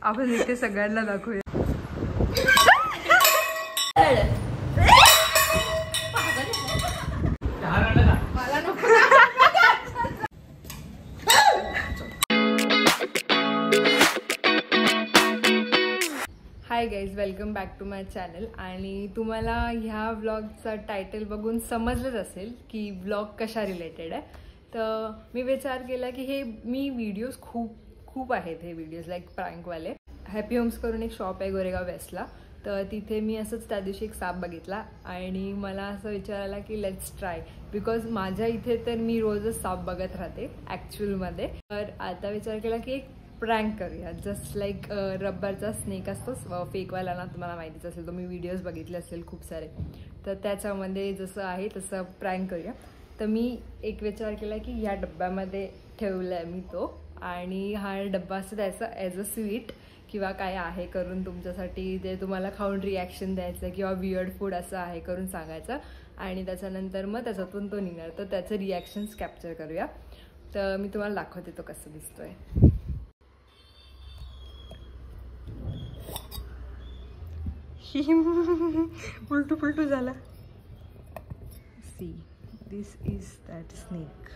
आपण इथे सगळ्यांना दाखवूया. Hi guys, welcome back to my channel. आणि तुम्हाला ह्या व्लॉगचा टायटल बघून समजलंच असेल की व्लॉग कशा रिलेटेड आहे. तर मी विचार केला की हे मी व्हिडिओज खूप आहेत हे व्हिडिओज लाईक प्रँकवाले. हॅपी होम्स करून एक शॉप आहे गोरेगाव वेस्टला. तर तिथे मी असंच त्या दिवशी एक साप बघितला आणि मला असं विचार आला की लेट्स ट्राय, बिकॉज माझ्या इथे तर मी रोजच साप बघत राहते ॲक्च्युअलमध्ये. तर आता विचार केला की एक प्रँक करूया, जस्ट लाईक रबरचा स्नेक असतो फेकवाला ना, तुम्हाला माहितीच असेल, तो मी व्हिडिओज बघितले असेल खूप सारे. तर त्याच्यामध्ये जसं आहे तसं प्रँक करूया. तर मी एक विचार केला की ह्या डब्यामध्ये ठेवला आहे मी तो, आणि हा डब्बा असं द्यायचा ॲज अ स्वीट किंवा काय आहे करून तुमच्यासाठी, ते तुम्हाला खाऊन रिॲक्शन द्यायचं किंवा वियर्ड फूड असं आहे करून सांगायचं, आणि त्याच्यानंतर मग त्याच्यातून तो निघणार. तर त्याचं रिॲक्शन्स कॅप्चर करूया. तर मी तुम्हाला दाखवते तो कसं दिसतोय. उलटू पुलटू झाला. See, this is that snake.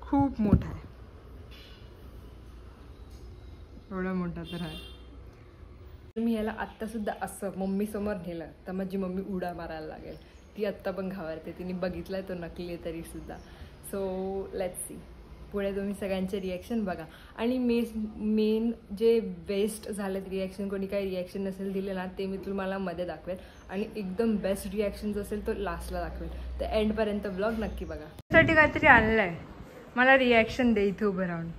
खूप मोठा आहे, एवढा मोठा तर आहे. मी ह्याला आत्ता सुद्धा असं मम्मी समोर नेलं तर माझी मम्मी उड्या मारायला लागेल. ती आत्ता पण घाबरते, तिने बघितलाय तो नकली आहे तरी सुद्धा. सो लेट्स सी, पुढे तुम्ही सगळ्यांचे रिॲक्शन बघा. आणि मेन जे वेस्ट झालेत रिॲक्शन, कोणी काही रिॲक्शन नसेल दिले ना, ते मी तुम्हाला मध्ये दाखवेल, आणि एकदम बेस्ट रिॲक्शन असेल तो लास्टला दाखवेल. तर एंडपर्यंत ब्लॉग नक्की बघा. त्यासाठी काहीतरी आणलं आहे, मला रिॲक्शन दे इथे उभं राहून.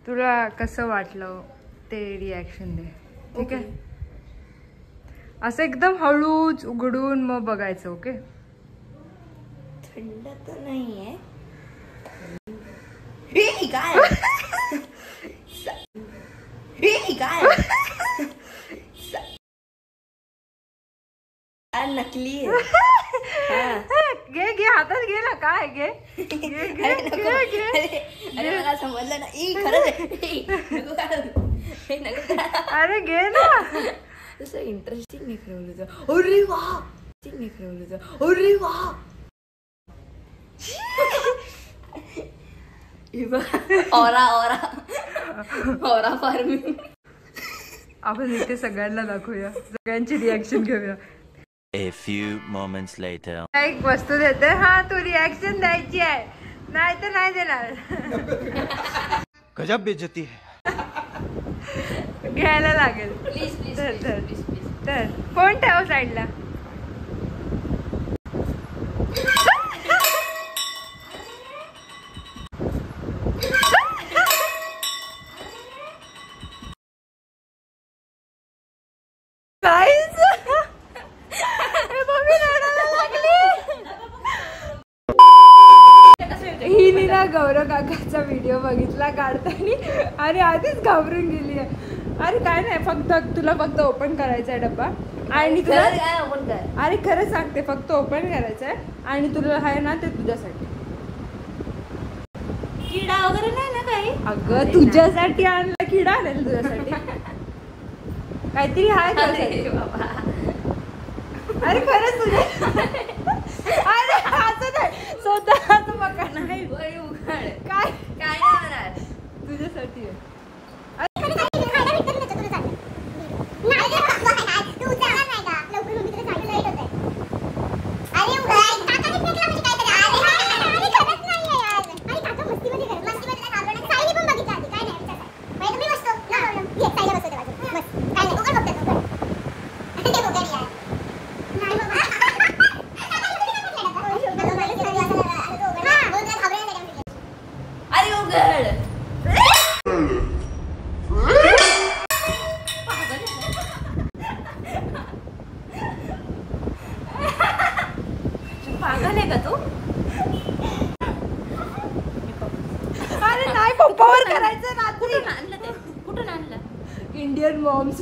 तुला कसं वाटलं ते रिॲक्शन दे, ठीक आहे? असं एकदम हळूच उघडून मग बघायचं, ओके? थंड तर नाहीये. काय काय नकली घे घे हातात घे ना. काय घे अरे मला समजलं ना. खरंच अरे घे ना. तसं इंटरेस्टिंग निघलं. अरे वा, अरे वा. Aura farming. आपण इथे सगळ्यांना दाखवूया, सगळ्यांची रिॲक्शन घेऊया. A few moments later. एक वस्तू देते. हा, तू रिॲक्शन द्यायची आहे, नाही तर नाही देणार. गजब बेइज्जती है. घ्यायला लागेल. प्लीज तर फोन ठेव साईडला. हिने ना गौरव काकाचा व्हिडिओ बघितला काढताना आणि आधीच घाबरून गेली आहे. अरे काय नाही, तुला फक्त ओपन करायचा आहे डब्बा, आणि तुला अरे खरं सांगते, फक्त ओपन करायचं आहे, आणि तुला आहे ना ते तुझ्यासाठी. किडा वगैरे नाही ना काही? अगं तुझ्यासाठी आणला, किडा आणेल तुझ्यासाठी. काहीतरी आहे बाबा. अरे खरंच तुझ्या. अरे असं नाही, स्वतः बघा. नाही उघड. काय काय होणार तुझ्यासाठी आहे. पागल आहे का तू? अरे नाही, पंपावर करायचं रात्री. कुठून आणलं? Indian moms.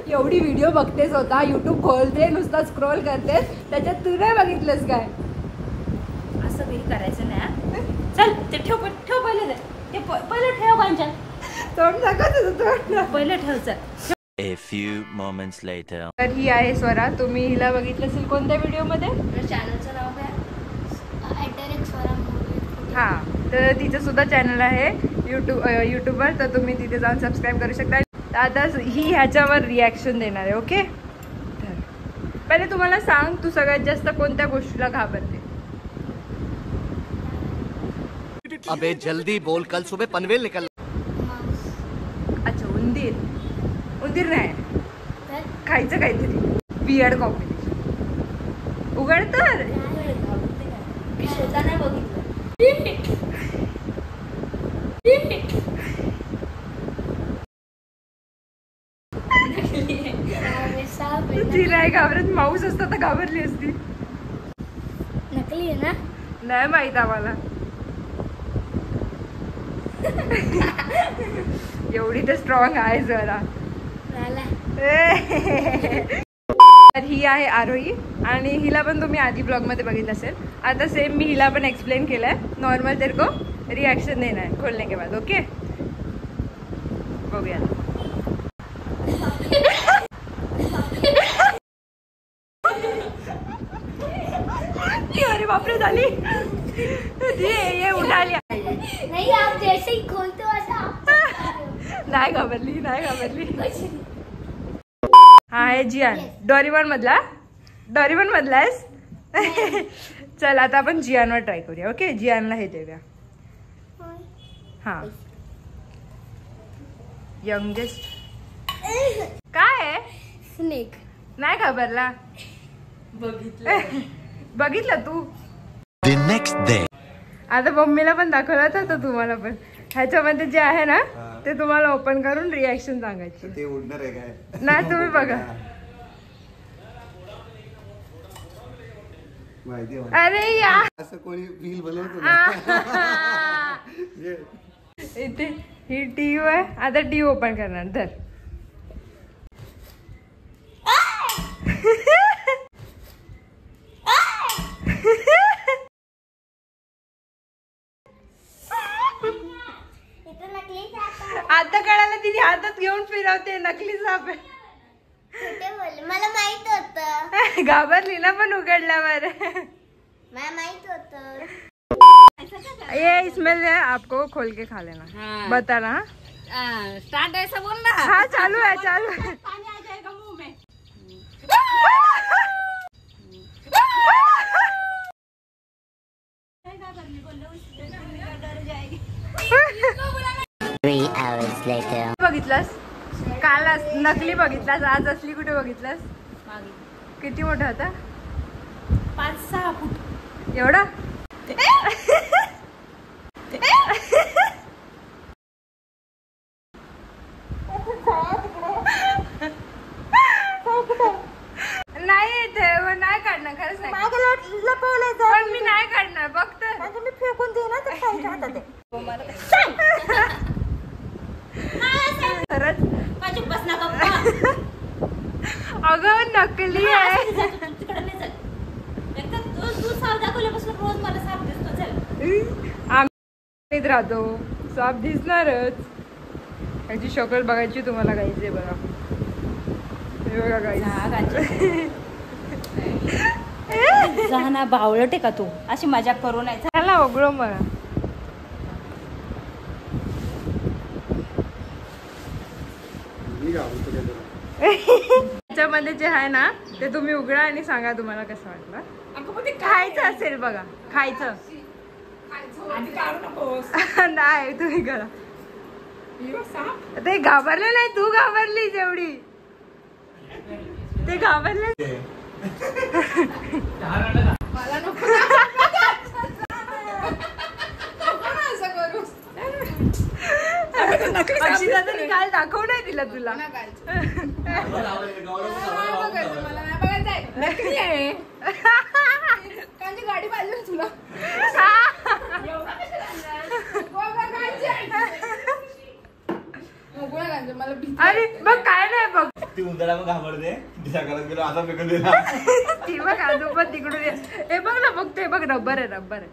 एवढी व्हिडिओ बघतेस होता, युट्यूब खोलते, नुसता स्क्रोल करतेस, त्याच्यात तू नाही बघितलंस काय? असं काही करायचं नाही. चल ते ठेव पहिले ते पहिले ठेव कांचन. तोंड दाखव तुझं तोंड. पहिले ठेव चल. A few moments later. तर ही आहे स्वरा. तुम्ही हिला बघितलं असेल कोणत्या व्हिडिओमध्ये? चॅनलचं नाव काय? स्वरा. हां, तर तिचं सुद्धा चॅनल आहे यूट्यूबवर, तर तुम्ही तिथे जाऊन सबस्क्राईब करू शकता. तर आता ही ह्याच्यावर रिॲक्शन देणार आहे. ओके, तर पहिले तुम्हाला सांग, तू सगळ्यात जास्त कोणत्या गोष्टीला घाबरते? अबे जल्दी बोल, कल सुबह पनवेल निकल. अच्छा, उंदीर नाही, खायचं काहीतरी वियर्ड कॉम्बिनेशन. उघड तर. मी स्वतः नाही बघितलं. ती नाही घाबरत. माऊस असता तर घाबरली असती. नकली आहे ना? नाही माहित आम्हाला. एवढी तर स्ट्रॉंग आहे जरा. तर ही आहे आरोही आणि हिला पण तुम्ही आधी ब्लॉग मध्ये बघितलं असेल. आता सेम मी हिला पण एक्सप्लेन केलंय. नॉर्मल तेरे को रिएक्शन देना है खोलने के बाद. ओके, बघूया. अरे बापरे, झाली. ये उठाली. नहीं, आप जैसे ही खोलते हो ऐसा. नाही घाबरली. हा आहे जियान. डोरेमॉन मधला आहेस. चल आता आपण जियानवर ट्राय करूया. ओके, जियानला हे देऊया. हा, यंगेस्ट काय आहे? स्नेक. नाही घाबरला. बघितलं तू. The next day. आता मम्मीला पण दाखवला होता तर तुम्हाला पण. ह्याच्यामध्ये जे आहे ना ते तुम्हाला ओपन करून रिॲक्शन सांगायची. ते उडणार आहे काय? नाही, तुम्ही बघा. माहिती आहे. अरे यार, असं कोणी व्हील बनवतो. इथे ही टीव्ही आहे. आता टीव्ही ओपन करणार. धर. आता कळालं, तिने हातात घेऊन फिरवते. नकली साप आहे. मला माहित होत. घाबरली ना पण उघडल्यावर. मला माहित होत. ये इसमें आपको खोल के खा लेना. बताना. स्टार्ट ऐसा बोल ना. हाँ, चालू है. पानी आ जाएगा मुंह में. बघितलास काल नकली बघितलास, आज असली कुठे बघितलास? किती मोठा होता? 5-6 फूट एवढा. नाही येते, नाही काढणार. खरंच नाही. पण मी नाही काढणार. बघत मी फेकून दे ना. खरंच. माझी बस ना गप्पा. अगं नकली आहे. तिकडे नाही चल. एकदा तू साप दाखवल्यापासून रोज मला साप दिसतो. चल. आम्ही राहतो, साप दिसणारच. त्याची शक्ल बघायची तुम्हाला. गाईचे बघा. हे बघा गाई. जहाना बावळटे का तू? अशी मजाक करू नये. चला उघडो मला. त्याच्यामध्ये जे आहे ना ते तुम्ही उघडा आणि सांगा तुम्हाला कसं वाटलं. खायचं असेल बघा. खायचं नाही, तुम्ही करा. ते घाबरले नाही. तू घाबरली जेवढी. ते घाबरले. अक्षिताने काल दाखव नाही दिला तुला. गाडी पाहिजे तुला. अरे बघ काय नाही बघ. ती उंदरा मग घाबरते. सकाळी गेलो आता फेकून दिला. ती बघ आजोबा तिकडून. हे बघ ना, बघ ते बघ. रबर आहे.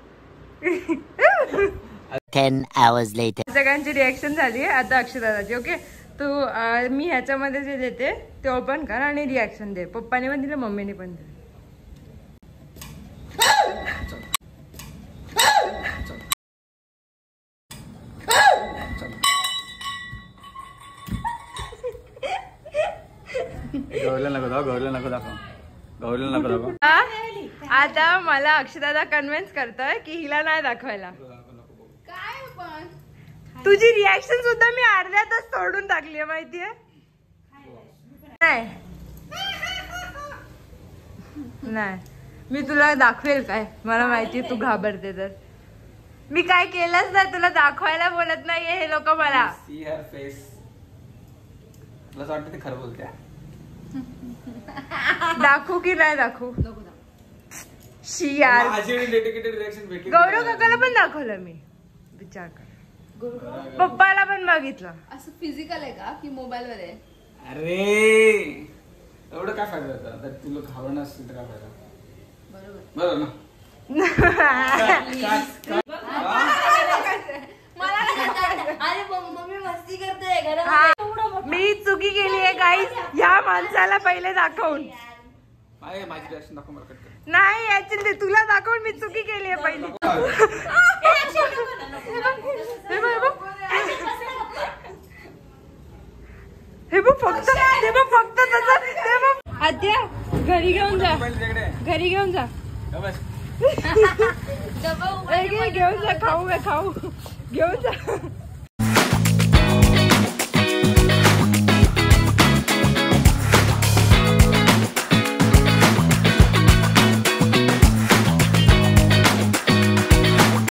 10 hours later. सगळ्यांची रिॲक्शन झाली आहे. आता अक्षदाची. ओके, तू मी ह्याच्यामध्ये जे देते ते ओपन कर आणि रिॲक्शन दे. पप्पाने पण दिलं, मम्मीने पण दिलं. आता मला अक्षदादा कन्व्हिन्स करतोय की हिला नाही दाखवायला. काय पण तुझी रिॲक्शन सुद्धा मी अर्ध्यातच तोडून टाकली माहितीये. नाही मी तुला दाखवेल काय, मला माहिती तू घाबरते तर. मी काय केलंच नाही, तुला दाखवायला बोलत नाहीये हे लोक मला. सी हर फेस. तुला असं वाटतं ते खरं बोलते. दाखवू की नाही दाखवू? शी यार, गौरव काकाला पण दाखवलं मी. विचार कर, पप्पाला पण बघितलं. असं फिजिकल आहे का की मोबाईल वर आहे? अरे एवढं काय फायदा होता? तुला घाबरणार असेल तर काय फायदा? बरोबर ना. अरे मम्मी मस्ती करते मी चुकी केली आहे गाईस, ह्या माणसाला पहिले दाखवून. माझी रिॲक्शन दाखव मला. नाही ऍक्च्युली तुला दाखवून मी चुकी केली आहे पहिली. हे बघ फक्त, हे बघ फक्त तसं. हे बघ आद्या, घरी घेऊन जा, घरी घेऊन जा. घेऊन जा, खाऊ घेऊन जा.